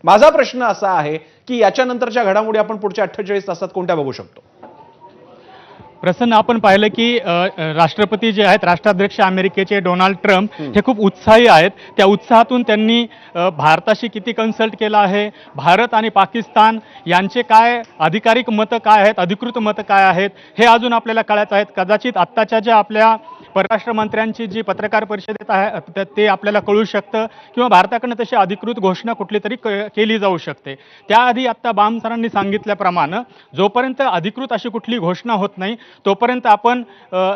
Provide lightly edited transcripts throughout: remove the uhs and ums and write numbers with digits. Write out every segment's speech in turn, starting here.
माझा प्रश्न असा आहे की याच्यानंतरच्या घडामोडी आपण पुढच्या 48 तासात कोणत्या बघू शकतो? प्रसन्न, आपण पाहिलं की राष्ट्रपती जे आहेत, राष्ट्राध्यक्ष अमेरिकेचे डोनाल्ड ट्रम्प हे खूप उत्साही आहेत. त्या उत्साहातून त्यांनी भारताशी किती कन्सल्ट केलं आहे, भारत आणि पाकिस्तान यांचे काय अधिकारिक मतं काय आहेत, अधिकृत मतं काय आहेत, हे अजून आपल्याला कळायचं आहेत. कदाचित आत्ताच्या ज्या आपल्या परराष्ट्र मंत्र्यांची जी पत्रकार परिषदेत आहे ते आपल्याला कळू शकतं, किंवा भारताकडनं तशी अधिकृत घोषणा कुठली तरी केली जाऊ शकते. त्याआधी आत्ता बाम सरांनी सांगितल्याप्रमाणे जोपर्यंत अधिकृत अशी कुठली घोषणा होत नाही तोपर्यंत आपण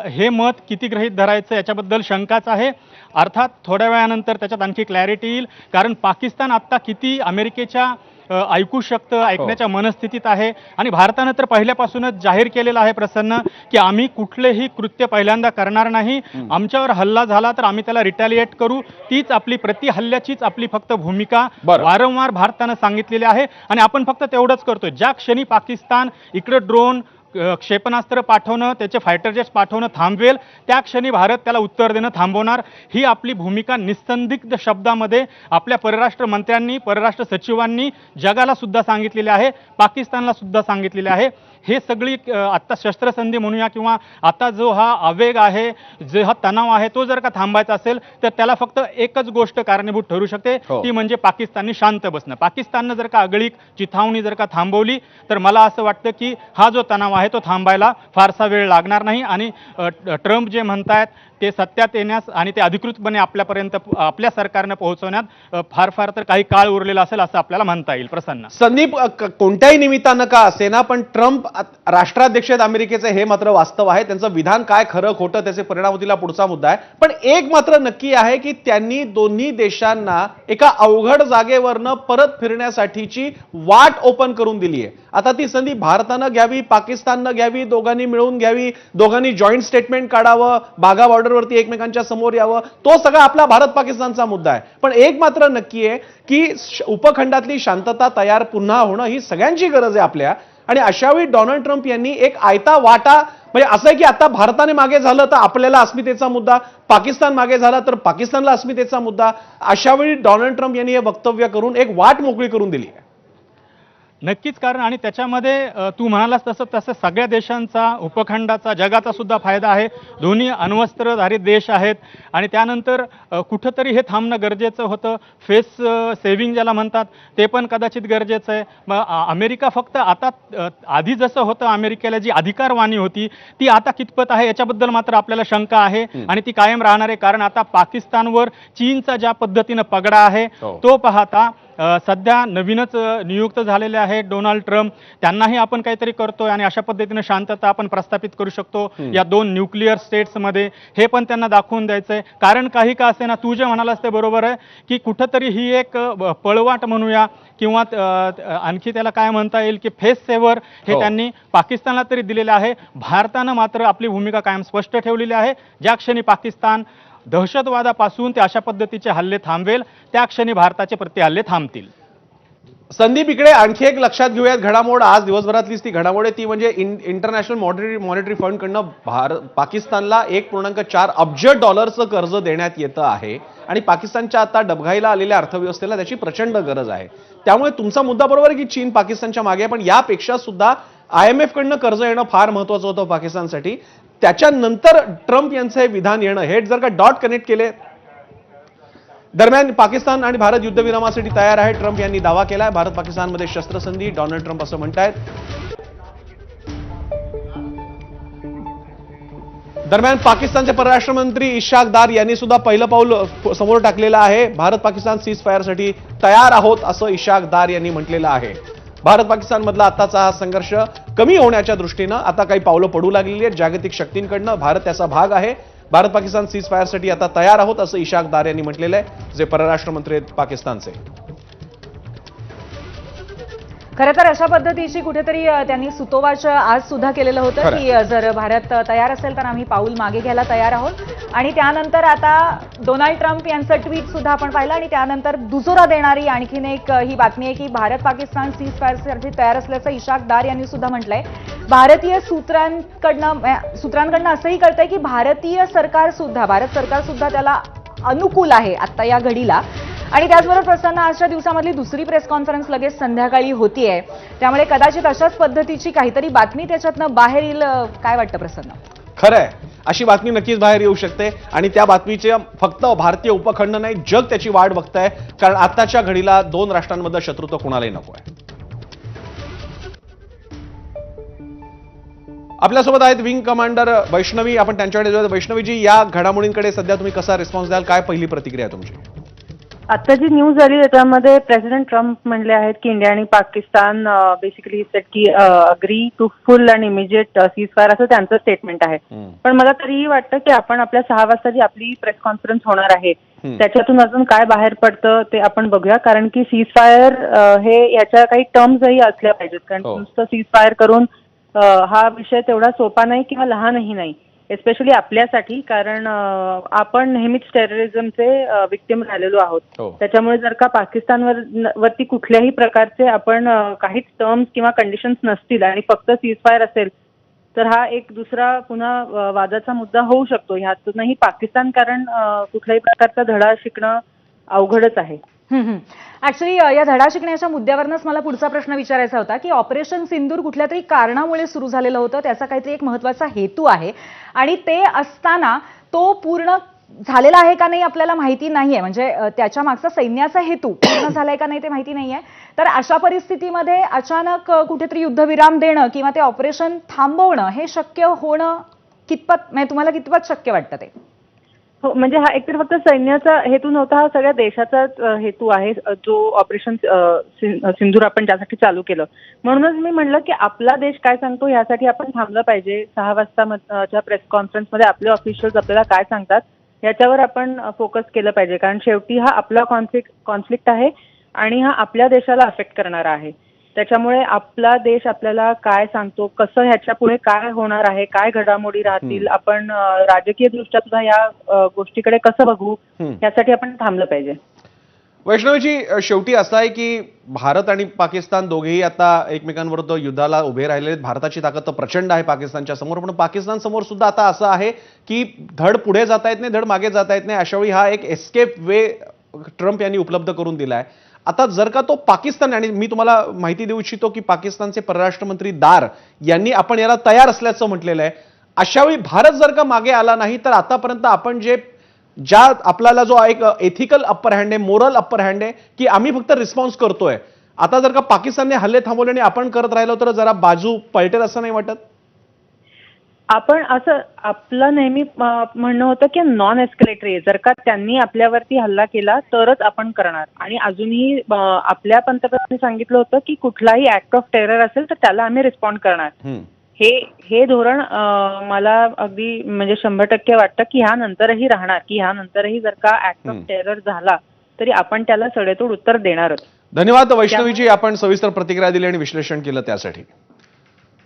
हे मत किती गृहीत धरायचं याच्याबद्दल शंकाच आहे. अर्थात थोड्या वेळानंतर त्याच्यात आणखी क्लॅरिटी येईल, कारण पाकिस्तान आत्ता किती अमेरिकेच्या ऐकू शकतं, ऐकण्याच्या मनस्थितीत आहे. आणि भारतानं तर पहिल्यापासूनच जाहीर केलेलं आहे प्रसन्न की आम्ही कुठलेही कृत्य पहिल्यांदा करणार नाही, आमच्यावर हल्ला झाला तर आम्ही त्याला रिटॅलिएट करू. तीच आपली प्रतिहल्ल्याचीच आपली फक्त भूमिका वारंवार भारतानं सांगितलेली आहे. आणि आपण फक्त तेवढंच करतोय, ज्या क्षणी पाकिस्तान इकडे ड्रोन क्षेपणास्त्र पाठवणं, त्याचे फायटर जेट्स पाठवणं थांबवेल, त्या क्षणी भारत त्याला उत्तर देणं थांबवणार. ही आपली भूमिका निस्संदिग्ध शब्दामध्ये आपल्या परराष्ट्र मंत्र्यांनी, परराष्ट्र सचिवांनी जगाला सुद्धा सांगितलेले आहे, पाकिस्तानला सुद्धा सांगितलेले आहे. हे सगळी आत्ता शस्त्रसंधी म्हणूया किंवा आता जो हा आवेग आहे, जो हा तणाव आहे, तो जर का थांबायचा असेल तर त्याला फक्त एकच गोष्ट कारणीभूत ठरू शकते, ती म्हणजे पाकिस्तानने शांत बसणं. पाकिस्ताननं जर का आगळीक चिथावणी जर का थांबवली तर मला असं वाटतं की हा जो तणाव आहे तो थांबायला फारसा वेळ लागणार नाही. आणि ट्रम्प जे म्हणतायत ते सत्यात येण्यास आणि ते अधिकृतपणे आपल्यापर्यंत आपल्या सरकारने पोहोचवण्यात फार तर काही काळ उरलेला असेल असं आपल्याला म्हणता येईल. प्रसन्न, संदीप, कोणत्याही निमित्तानं का असेना पण ट्रम्प राष्ट्राध्यक्ष आहेत अमेरिकेचे, हे मात्र वास्तव आहे. त्यांचं विधान काय खरं खोटं त्याचे परिणाम होतील पुढचा मुद्दा आहे. पण एक मात्र नक्की आहे की त्यांनी दोन्ही देशांना एका अवघड जागेवरनं परत फिरण्यासाठीची वाट ओपन करून दिली आहे. आता ती संधी भारतानं घ्यावी, पाकिस्ताननं घ्यावी, दोघांनी मिळून घ्यावी, दोघांनी जॉईंट स्टेटमेंट काढावं, बागा बॉर्डरवरती एकमेकांच्या समोर यावं, तो सगळा आपला भारत पाकिस्तानचा मुद्दा आहे. पण एक मात्र नक्की आहे की उपखंडातली शांतता तयार पुन्हा होणं ही सगळ्यांची गरज आहे आपल्या. आणि अशावेळी डोनाल्ड ट्रम्प यांनी एक आयता वाटा, म्हणजे असं आहे की आता भारताने मागे झालं तर आपल्याला अस्मितेचा मुद्दा, पाकिस्तान मागे झाला तर पाकिस्तानला अस्मितेचा मुद्दा, अशावेळी डोनाल्ड ट्रम्प यांनी हे वक्तव्य करून एक वाट मोकळी करून दिली आहे. नक्कीच, कारण आणि त्याच्यामध्ये तू म्हणालास तसं सगळ्या देशांचा, उपखंडाचा, जगाचा सुद्धा फायदा आहे. दोन्ही अण्वस्त्रधारित देश आहेत आणि त्यानंतर कुठंतरी हे थांबणं गरजेचं होतं. फेस सेव्हिंग ज्याला म्हणतात ते पण कदाचित गरजेचं आहे. मग अमेरिका फक्त आता आधी जसं होतं अमेरिकेला जी अधिकारवाणी होती ती आता कितपत आहे याच्याबद्दल मात्र आपल्याला शंका आहे आणि ती कायम राहणार आहे. कारण आता पाकिस्तानवर चीनचा ज्या पद्धतीनं पगडा आहे तो पाहता सध्या नवीनच नियुक्त झालेले आहेत डोनाल्ड ट्रम्प, त्यांनाही आपण काहीतरी करतोय आणि अशा पद्धतीने शांतता आपण प्रस्थापित करू शकतो या दोन न्यूक्लिअर स्टेट्समध्ये, हे पण त्यांना दाखवून द्यायचंय. कारण काही का असे ना, तू जे म्हणालास ते बरोबर आहे की कुठंतरी ही एक पळवाट म्हणूया किंवा आणखी त्याला काय म्हणता येईल की फेस सेव्हर हे त्यांनी पाकिस्तानला तरी दिलेले आहे. भारतानं मात्र आपली भूमिका कायम स्पष्ट ठेवलेली आहे. ज्या क्षणी पाकिस्तान दहशतवादापासून ते अशा पद्धतीचे हल्ले थांबवेल त्या क्षणी भारताचे प्रतिहल्ले थांबतील. संदीप, इकडे आणखी एक लक्षात घेऊयात घडामोड, आज दिवसभरातलीच ती घडामोड आहे, ती म्हणजे इंटरनॅशनल मॉनिटरी फंड कडनं पाकिस्तानला 1.4 अब्ज डॉलरचं कर्ज देण्यात येतं आहे. आणि पाकिस्तानच्या आता डबघाईला आलेल्या अर्थव्यवस्थेला त्याची प्रचंड गरज आहे. त्यामुळे तुमचा मुद्दा बरोबर आहे की चीन पाकिस्तानच्या मागे, पण यापेक्षा सुद्धा IMF कडनं कर्ज येणं फार महत्वाचं होतं पाकिस्तानसाठी. त्याच्यानंतर ट्रम्प यांचं हे विधान येणं, हे जर का डॉट कनेक्ट केले, दरम्यान पाकिस्तान आणि भारत युद्धविरामासाठी तयार आहे, ट्रम्प यांनी दावा केलाय. भारत पाकिस्तानमध्ये शस्त्रसंधी, डोनाल्ड ट्रम्प असं म्हणतायत. दरम्यान पाकिस्तानचे परराष्ट्र मंत्री इशाक दार यांनी सुद्धा पहिलं पाऊल समोर टाकलेलं आहे. भारत पाकिस्तान सीज फायरसाठी तयार आहोत असं इशाक दार यांनी म्हटलेलं आहे. भारत पाकिस्तानमधला आताचा हा संघर्ष कमी होण्याच्या दृष्टीनं आता काही पावलं पडू लागलेली आहेत जागतिक शक्तींकडनं. भारत त्याचा भाग आहे. भारत पाकिस्तान सीज फायरसाठी आता तयार आहोत असं इशाक दार यांनी म्हटलेलं आहे, जे परराष्ट्र मंत्री आहेत पाकिस्तानचे. खरं तर अशा पद्धतीची कुठेतरी त्यांनी सुतोवाच आज सुद्धा केलेलं होतं की जर भारत तयार असेल तर आम्ही पाऊल मागे घ्यायला तयार आहोत. आणि त्यानंतर आता डोनाल्ड ट्रम्प यांचं ट्विट सुद्धा आपण पाहिलं आणि त्यानंतर दुजोरा देणारी आणखीन एक ही बातमी आहे की भारत पाकिस्तान सीज फायरसाठी तयार असल्याचं इशाक दार यांनी सुद्धा म्हटलंय. भारतीय सूत्रांकडनं असंही कळतंय की भारत सरकार सुद्धा त्याला अनुकूल आहे आता या घडीला. आणि त्याचबरोबर प्रसन्न आजच्या दिवसामधली दुसरी प्रेस कॉन्फरन्स लगेच संध्याकाळी होतीये, त्यामुळे कदाचित अशाच पद्धतीची काहीतरी बातमी त्याच्यातनं बाहेर येईल. काय वाटतं प्रसन्न? खरंय, अशी बातमी नक्कीच बाहेर येऊ शकते आणि त्या बातमीचे फक्त भारतीय उपखंड नाही, जग त्याची वाट बघतंय. कारण आताच्या घडीला दोन राष्ट्रांमध्ये शत्रुत्व कुणालाही नको आहे. आपल्यासोबत आहेत विंग कमांडर वैष्णवी. आपण त्यांच्याकडे जाऊया. वैष्णवीजी, या घडामोडींकडे सध्या तुम्ही कसा रिस्पॉन्स द्याल? काय पहिली प्रतिक्रिया आहे तुमची? आता जी न्यूज आली त्याच्यामध्ये प्रेसिडेंट ट्रम्प म्हणले आहेत की इंडिया आणि पाकिस्तान बेसिकली सेट की agree to full and immediate ceasefire, असं त्यांचं स्टेटमेंट आहे. पण मला तरीही वाटतं की आपण आपल्या 6 वाजता जी आपली प्रेस कॉन्फरन्स होणार आहे त्याच्यातून अजून काय बाहेर पडतं ते आपण बघूया. कारण की सीज फायर हे याच्या काही टर्म्सही असल्या पाहिजेत. कारण नुसतं सीज फायर करून हा विषय तेवढा सोपा नाही किंवा लहानही नाही, एस्पेशली आपल्यासाठी. कारण आपण नेहमीच टेररिझमचे विक्टिम झालेलो आहोत. त्याच्यामुळे जर का पाकिस्तानवरती कुठल्याही प्रकारचे आपण काहीच टर्म्स किंवा कंडिशन्स नसतील आणि फक्त सीज फायर असेल तर हा एक दुसरा पुन्हा वादाचा मुद्दा होऊ शकतो. ह्यातूनही पाकिस्तान, कारण कुठल्याही प्रकारचा धडा शिकणं अवघडच आहे. ऍक्च्युली या धडा शिकण्याच्या मुद्द्यावरच मला पुढचा प्रश्न विचारायचा होता की ऑपरेशन सिंदूर कुठल्या तरी कारणामुळे सुरू झालेलं होतं, त्याचा काहीतरी एक महत्वाचा हेतू आहे आणि ते असताना तो पूर्ण झालेला आहे का नाही आपल्याला माहिती नाहीये. म्हणजे त्याच्या मागचा सैन्याचा हेतू पूर्ण झालाय का नाही ते माहिती नाहीये. तर अशा परिस्थितीमध्ये अचानक कुठेतरी युद्धविराम देणं किंवा ते ऑपरेशन थांबवणं हे शक्य होणं कितपत, म्हणजे तुम्हाला कितपत शक्य वाटतं ते? हो, म्हणजे हा एकतर फक्त सैन्याचा हेतू नव्हता, हा सगळ्या देशाचाच हेतू आहे, जो ऑपरेशन सिंदूर आपण ज्यासाठी चालू केलं. म्हणूनच मी म्हणलं की आपला देश काय सांगतो यासाठी आपण थांबलं पाहिजे. 6 वाजताच्या प्रेस कॉन्फरन्समध्ये आपले ऑफिशियल्स आपल्याला काय सांगतात याच्यावर आपण फोकस केलं पाहिजे. कारण शेवटी हा आपला कॉन्फ्लिक्ट आहे आणि हा आपल्या देशाला अफेक्ट करणारा आहे. त्याच्यामुळे आपला देश आपल्याला काय सांगतो, कसं ह्याच्या पुढे काय होणार आहे, काय घडामोडी राहतील, आपण राजकीय दृष्ट्या सुद्धा या गोष्टीकडे कसं बघू, यासाठी आपण थांबलं पाहिजे. वैष्णवीजी, शेवटी असं आहे की भारत आणि पाकिस्तान दोघेही आता एकमेकांविरुद्ध युद्धाला उभे राहिले आहेत. भारताची ताकद तर प्रचंड आहे पाकिस्तानच्या समोर, पण पाकिस्तान समोर सुद्धा आता असं आहे की धड पुढे जाता येत नाही, धड मागे जाता येत नाही. अशावेळी हा एक एस्केप वे ट्रम्प यांनी उपलब्ध करून दिला आहे. आता जर का तो पाकिस्तान, आणि मी तुम्हाला माहिती देऊ इच्छितो की पाकिस्तानचे परराष्ट्र मंत्री दार यांनी आपण याला तयार असल्याचं म्हटलेलं आहे. अशावेळी भारत जर का मागे आला नाही तर आतापर्यंत आपण ज्या आपल्याला जो एक एथिकल अप्पर हँड आहे, मोरल अप्पर हँड आहे की आम्ही फक्त रिस्पॉन्स करतोय, आता जर का पाकिस्तानने हल्ले थांबवले आणि आपण करत राहिलो तर जरा बाजू पलटेल असं नाही वाटत? आपण असं आपलं नेहमी म्हणणं होतं की नॉन एस्केलेटरी, जर का त्यांनी आपल्यावरती हल्ला केला तरच आपण करणार. आणि अजूनही आपल्या पंतप्रधानांनी सांगितलं होतं की कुठलाही ऍक्ट ऑफ टेरर असेल तर त्याला आम्ही रिस्पॉन्ड करणार. हे धोरण मला अगदी म्हणजे 100% वाटतं की ह्यानंतरही राहणार, की ह्यानंतरही जर का ऍक्ट ऑफ टेरर झाला तरी आपण त्याला सडेतोड उत्तर देणारच. धन्यवाद वैष्णवीजी, आपण सविस्तर प्रतिक्रिया दिली आणि विश्लेषण केलं त्यासाठी.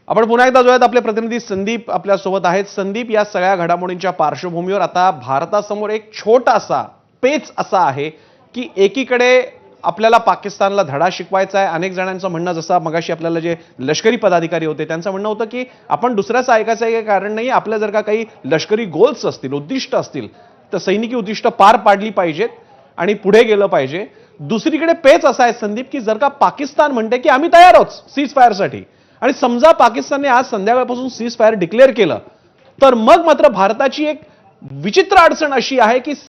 आपण पुन्हा एकदा जोयात आपले प्रतिनिधी संदीप आपल्या सोबत आहेत. संदीप, या सगळ्या घडामोडींच्या पार्श्वभूमीवर आता भारतासमोर एक छोटासा पेच असा आहे की एकीकडे आपल्याला पाकिस्तानला धडा शिकवायचा आहे. अनेक जणांचं म्हणणं, जसं मगाशी आपल्याला जे लष्करी पदाधिकारी होते त्यांचं म्हणणं होतं की आपण दुसऱ्याचं ऐकायचं काही कारण नाही, आपल्या जर का काही लष्करी गोल्स असतील, उद्दिष्ट असतील तर सैनिकी उद्दिष्ट पार पाडली पाहिजेत आणि पुढे गेलं पाहिजे. दुसरीकडे पेच असा आहे संदीप की जर का पाकिस्तान म्हणते की आम्ही तयार आहोत सीज फायरसाठी, आणि समजा पाकिस्तानने आज संध्याकाळपासून सीज फायर डिक्लेअर केलं तर मग मात्र भारताची एक विचित्र अडचण अशी आहे की